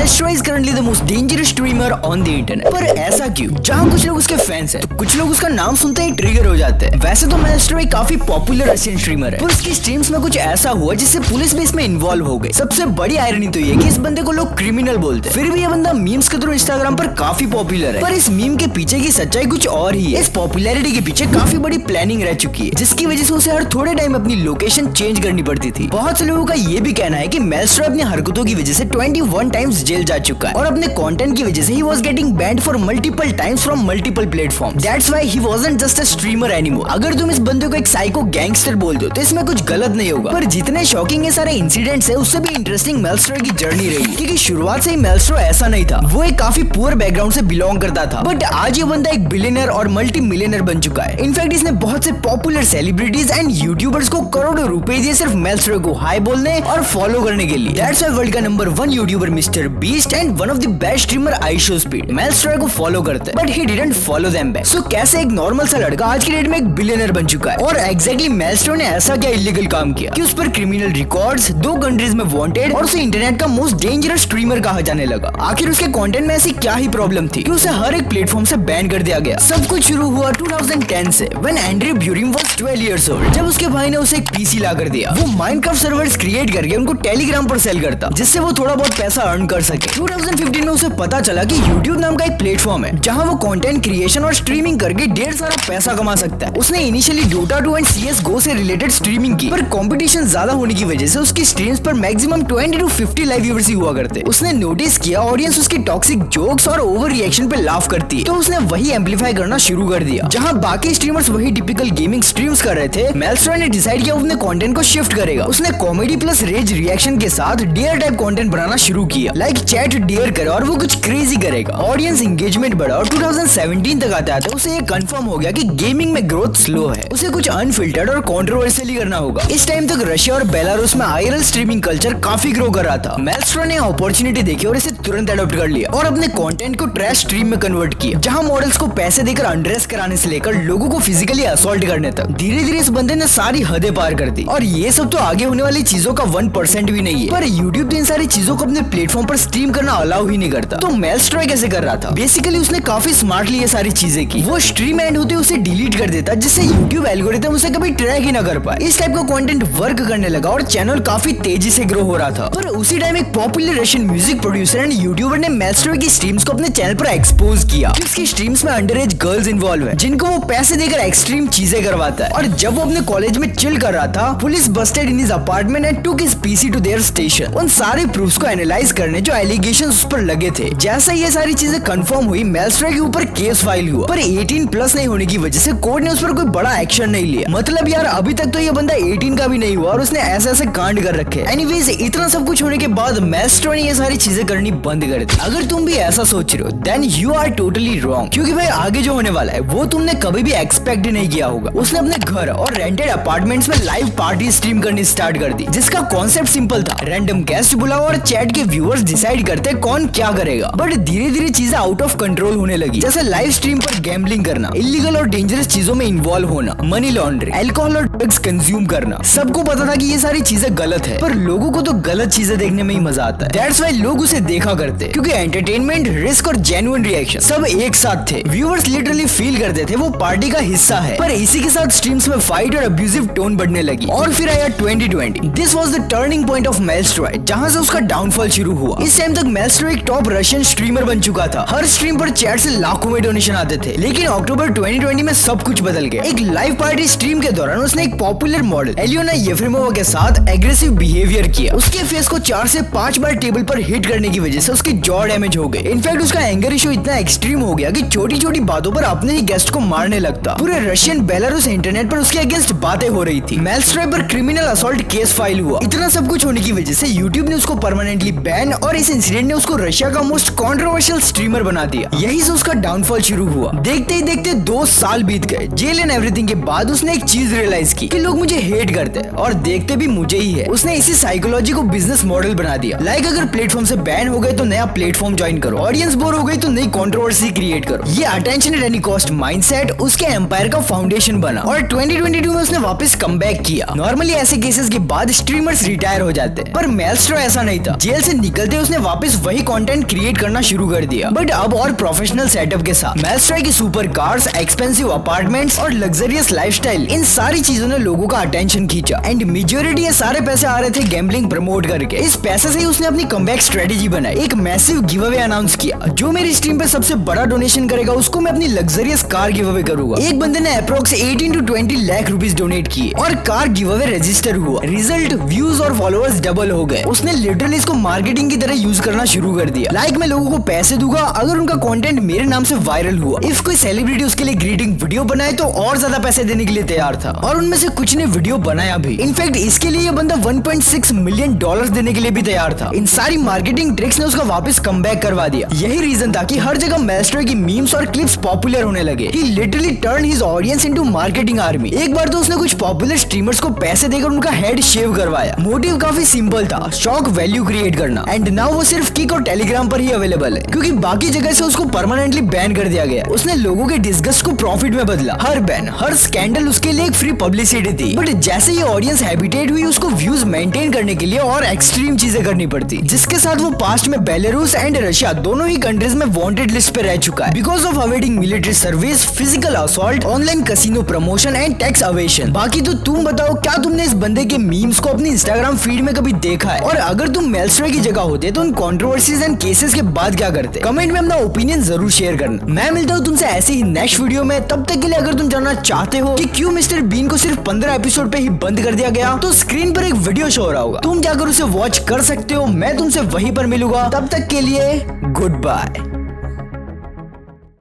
मेल्स्ट्रो is currently the most dangerous streamer on the internet. पर ऐसा क्यों? जहाँ कुछ लोग उसके फैंस हैं, तो कुछ लोग उसका नाम सुनते ही ट्रिगर हो जाते हैं। वैसे तो मेल्स्ट्रो एक काफी पॉपुलर रशियन स्ट्रीमर है, पर उसकी स्ट्रीम्स में कुछ ऐसा हुआ जिससे पुलिस भी इसमें इन्वॉल्व हो गई। सबसे बड़ी आयरनी तो ये कि इस बंदे को लोग क्रिमिनल बोलते हैं, फिर भी ये बंदा मीम्स के थ्रू इंस्टाग्राम पर काफी पॉपुलर है। पर इस मीम के पीछे की सच्चाई कुछ और ही है। इस पॉपुलैरिटी के पीछे काफी बड़ी प्लानिंग रह चुकी है, जिसकी वजह से उसे हर थोड़े टाइम अपनी लोकेशन चेंज करनी पड़ती थी। बहुत से लोगों का ये भी कहना है कि मेल्स्ट्रो अपनी हरकतों की वजह से 21 टाइम्स जेल जा चुका है और अपने कंटेंट की वजह से he was getting band for multiple times from multiple platforms. That's why he wasn't just a streamer anymore. अगर तुम इस बंदे को एक साइको गैंगस्टर बोलते हो तो इसमें कुछ गलत नहीं होगा, पर जितने शॉकिंग ये सारे इंसिडेंट्स है उससे भी इंटरेस्टिंग मेल्स्ट्रो की जर्नी रही, क्योंकि शुरुआत से ही मेल्स्ट्रो ऐसा नहीं था। वो एक काफी पुअर बैकग्राउंड से बिलोंग करता था, बट आज ये बंदा एक बिलियनर और मल्टी मिलियनर बन चुका है। इनफैक्ट इसने बहुत से पॉपुलर सेलिब्रिटीज एंड यूट्यूबर्स को करोड़ों रुपए दिए सिर्फ मेल्स्ट्रो को हाई बोलने और फॉलो करने के लिए। दैट्स व्हाई वर्ल्ड का number 1 YouTuber Mister Beast and one of the best streamer IShowSpeed Mellstroy को फॉलो करते हैं, but he didn't follow them back. So कैसे एक नॉर्मल सा लड़का आज की डेट में एक बिलियनर बन चुका है? और एग्जैक्टली मेल्स्ट्रो ने ऐसा क्या इलीगल काम किया कि उस पर क्रिमिनल रिकॉर्ड्स, 2 कंट्रीज में वांटेड और उसे इंटरनेट का मोस्ट डेंजरस स्ट्रीमर कहा जाने लगा? आखिर उसके कंटेंट में ऐसी क्या ही प्रॉब्लम थी कि उसे हर एक प्लेटफॉर्म से बैन कर दिया गया? सब कुछ शुरू हुआ 2010 से, when Andrew Burim was 12 years old, जब उसके भाई ने उसे एक पीसी ला कर दिया। वो माइनक्राफ्ट सर्वर्स क्रिएट करके उनको टेलीग्राम पर सेल करता, जिससे वो थोड़ा बहुत पैसा अर्न कर सके। 2015 में उसे पता चला कि यूट्यूब नाम का एक प्लेटफॉर्म है जहां वो कंटेंट क्रिएशन और स्ट्रीमिंग करके ढेर सारा पैसा कमा सकता है। उसने इनिशियली Dota 2 एंड CS:GO से रिलेटेड स्ट्रीमिंग की, पर कंपटीशन ज्यादा होने की वजह से उसकी स्ट्रीम्स पर मैक्सिमम 20 to 50 लाइव व्यूअर्स ही हुआ करते। उसने नोटिस किया ऑडियंस उसकी टॉक्सिक जोक्स और ओवर रिएक्शन पे लाफ करती है, तो उसने वही एम्पलीफाई करना शुरू कर दिया। जहां बाकी स्ट्रीमर्स वही टिपिकल गेमिंग स्ट्रीम्स कर रहे थे, मेल्स्ट्रो ने डिसाइड किया अपने कंटेंट को शिफ्ट करेगा। उसने कॉमेडी प्लस रेज रिएक्शन के साथ डेयर टाइप कंटेंट बनाना शुरू किया, लाइक चैट डेयर करे और वो कुछ क्रेजी करेगा। ऑडियंस एंगेजमेंट बढ़ा और 2017 तक आते आते उसे ये कंफर्म हो गया कि गेमिंग में ग्रोथ स्लो है, उसे कुछ अनफिल्टर्ड और कंट्रोवर्शियली करना होगा। इस टाइम तक रशिया और बेलारूस में IRL स्ट्रीमिंग कल्चर काफी ग्रो कर रहा था। मेल्स्ट्रो ने अपॉर्चुनिटी देखी और इसे तुरंत अडॉप्ट कर लिया और अपने कंटेंट को ट्रैश स्ट्रीम में कन्वर्ट किया, जहां मॉडल्स को पैसे देकर अंड्रेस कराने से लेकर लोगों को फिजिकली असॉल्ट करने तक। धीरे धीरे इस बंदे ने सारी हदें पार कर दी, और ये सब तो आगे होने वाली चीजों का 1% भी नहीं है। पर यूट्यूब तो इन सारी चीजों को अपने प्लेटफॉर्म पर स्ट्रीम करना अलाउ ही नहीं करता। तो मेल्स्ट्रो कैसे कर रहा था? बेसिकली उसने काफी स्मार्टली ये सारी चीजें की। वो स्ट्रीम एंड होते उसे डिलीट कर देता, जिससे यूट्यूब एल्गोरिथम उसे कभी ट्रैक ही ना कर पाए। इस टाइप का कंटेंट वर्क करने लगा और चैनल काफी तेजी से ग्रो हो रहा था। पर उसी टाइम एक popular Russian music producer and YouTuber ने मेल्स्ट्रो की स्ट्रीम्स को अपने चैनल पर एक्सपोज किया। उसकी स्ट्रीम्स में अंडरएज गर्ल्स इन्वॉल्व है, जिनको वो पैसे देकर एक्सट्रीम चीजें करवाता है। और जब वो अपने कॉलेज में चिल कर रहा था, police busted in his apartment and took his PC to their station. उन सारे प्रूफ्स को एनालाइज करने जो एलिगेशंस उस पर लगे थे। जैसे ये सारी चीजें कंफर्म हुई, मेल्स्ट्रो के ऊपर केस फाइल हुआ, पर 18+ नहीं होने की वजह से कोर्ट ने उस पर कोई बड़ा एक्शन नहीं लिया। मतलब यार अभी तक तो ये बंदा 18 का भी नहीं हुआ और उसने ऐसे ऐसे कांड कर रखे। एनीवेज, इतना सब कुछ होने के बाद मेल्स्ट्रो ने ये सारी चीजें करनी बंद कर दी। अगर तुम भी ऐसा सोच रहे हो, then you are totally wrong, क्योंकि भाई आगे जो होने वाला है वो तुमने कभी भी एक्सपेक्ट नहीं किया होगा। उसने अपने घर और रेंटेड अपार्टमेंट्स में लाइव पार्टी स्ट्रीम करनी स्टार्ट कर दी, जिसका कॉन्सेप्ट सिंपल था, रैंडम गेस्ट बुलाओ और चैट के व्यूअर्स डिसाइड करते कौन क्या करेगा। बट धीरे धीरे चीजें आउट ऑफ कंट्रोल होने लगी, जैसे लाइव स्ट्रीम पर गैम्बलिंग करना, इलीगल और डेंजरस चीजों में इन्वॉल्व होना, मनी लॉन्ड्रिंग, अल्कोहल और ड्रग्स कंज्यूम करना। सबको पता था कि ये सारी चीजें गलत है, पर लोगों को तो गलत चीजें देखने में ही मजा आता है। दैट्स व्हाई लोग उसे देखा करते, क्योंकि एंटरटेनमेंट, रिस्क और जेन्युइन रिएक्शन सब एक साथ थे। व्यूअर्स लिटरली फील करते थे वो पार्टी का हिस्सा है। पर इसी के साथ स्ट्रीम्स में फाइट और अब्यूजिव टोन बढ़ने लगी। और फिर आया 2020। This was the turning point of Mellstroy, जहां से उसका डाउनफॉल शुरू हुआ। इस टाइम तक मेल्स्ट्रो एक टॉप रशियन स्ट्रीमर बन चुका था। हर स्ट्रीम पर चैट से लाखों में डोनेशन आते थे। लेकिन अक्टूबर 2020 में सब कुछ बदल गया। एक लाइव पार्टी स्ट्रीम के दौरान उसने एक पॉपुलर मॉडल एलियोना येफ्रेमोवा के साथ एग्रेसिव बिहेवियर किया। उसके फेस को 4 से 5 बार टेबल पर हिट करने की वजह से उसकी जॉ डैमेज हो गई। इनफैक्ट उसका एंगर इशू इतना एक्सट्रीम हो गया कि छोटी छोटी बातों पर अपने ही गेस्ट को मारने लगता। पूरे रशियन बेलारूस इंटरनेट पर उसके अगेंस्ट बातें हो रही थी। मेल्स्ट्रो पर क्रिमिनल असॉल्ट केस फाइल हुआ। इतना सब कुछ होने की वजह से यूट्यूब ने उसको परमानेंटली बैन, और इस इंसिडेंट ने उसको रशिया का मोस्ट कंट्रोवर्शियल स्ट्रीमर बना दिया। यही से उसका डाउनफॉल शुरू हुआ। देखते ही देखते 2 साल बीत गए। जेल एंड एवरीथिंग के बाद उसने एक चीज रियलाइज की कि लोग मुझे हेट करते हैं और देखते भी मुझे ही है। उसने इसी साइकोलॉजी को बिजनेस मॉडल बना दिया। लाइक अगर प्लेटफॉर्म से बैन हो गए तो नया प्लेटफॉर्म ज्वाइन करो, ऑडियंस बोर हो गई तो नई कंट्रोवर्सी क्रिएट करो। ये attention at any cost mindset उसके एम्पायर का फाउंडेशन बना, और 2022 में उसने वापस कमबैक किया। नॉर्मली ऐसे केसेस के बाद स्ट्रीमर्स रिटायर हो जाते हैं, पर मेल्स्ट्रो ऐसा नहीं था। जेल से निकलते उसने उसने वापस वही कंटेंट क्रिएट करना शुरू कर दिया, बट अब और प्रोफेशनल सेटअप के साथ। मेलस्ट्रॉय की सुपर कार्स, एक्सपेंसिव अपार्टमेंट्स और लग्जरियस लाइफस्टाइल, इन सारी चीजों ने लोगों का अटेंशन खींचा एंड मेजॉरिटी ये सारे पैसे आ रहे थे गैम्बलिंग प्रमोट करके। इस पैसे से ही उसने अपनी कमबैक स्ट्रेटेजी बनाई, एक मैसिव गिव अवे अनाउंस किया, जो मेरी स्ट्रीम पे सबसे बड़ा डोनेशन करेगा उसको मैं अपनी लग्जरियस कार गिव अवे करूंगा। एक बंदे ने approx 18 to 20 lakh rupees donate किए और कार गिव अवे रजिस्टर हुआ। रिजल्ट, व्यूज और फॉलोअर्स डबल हो गए। उसने लिटरली इसको मार्केटिंग की तरह यूज करना शुरू कर दिया। लाइक मैं लोगों को पैसे दूंगा अगर उनका कंटेंट मेरे नाम से वायरल हुआ। इफ कोई सेलिब्रिटी उसके लिए ग्रीटिंग वीडियो बनाए तो और ज्यादा पैसे देने के लिए तैयार था, और उनमें से कुछ ने वीडियो बनाया भी। इनफैक्ट इसके लिए ये बंदा $1.6 मिलियन देने के लिए भी तैयार था। इन सारी मार्केटिंग ट्रिक्स ने उसका वापस कमबैक करवा दिया। यही रीजन था कि हर जगह मेलस्ट्रॉय की मीम्स और क्लिप्स पॉपुलर होने लगे। He literally turned his audience into marketing army। एक बार तो उसने कुछ पॉपुलर स्ट्रीमर्स को पैसे देकर उनका हेड शेव करवाया। मोटिव काफी सिंपल था, शॉक वैल्यू क्रिएट करना। एंड नाउ वो सिर्फ किक और टेलीग्राम पर ही अवेलेबल है, क्योंकि बाकी जगह से उसको परमानेंटली बैन कर दिया गया। उसने लोगों के डिस्गस्ट को प्रॉफिट में बदला। हर बैन, हर स्कैंडल उसके लिए एक फ्री पब्लिसिटी थी। बट जैसे ये ऑडियंस हैबिटेट हुई, उसको व्यूज मेंटेन करने के लिए और एक्सट्रीम चीजें करनी पड़ती, जिसके साथ वो पास्ट में बेलारूस एंड रशिया दोनों ही कंट्रीज में वांटेड लिस्ट पे रह चुका है because of avoiding military service, physical assault, online casino promotion and tax aviation. बाकी तो तुम बताओ, क्या तुमने इस बंदे के मीम्स को अपनी इंस्टाग्राम फीड में कभी देखा है? और अगर तुम मेलस्ट्रॉय की जगह होते तो उन कंट्रोवर्सीज एंड केसेस के बाद क्या करते? कमेंट में अपना ओपिनियन जरूर शेयर करना। मैं मिलता हूँ तुमसे ऐसे ही नेक्स्ट वीडियो में। तब तक के लिए अगर तुम जानना चाहते हो कि क्यों मिस्टर बीन को सिर्फ 15 एपिसोड पे ही बंद कर दिया गया, तो स्क्रीन पर एक वीडियो शो हो रहा होगा, तुम जाकर उसे वॉच कर सकते हो। मैं तुमसे वहीं पर मिलूंगा। तब तक के लिए गुड बाय।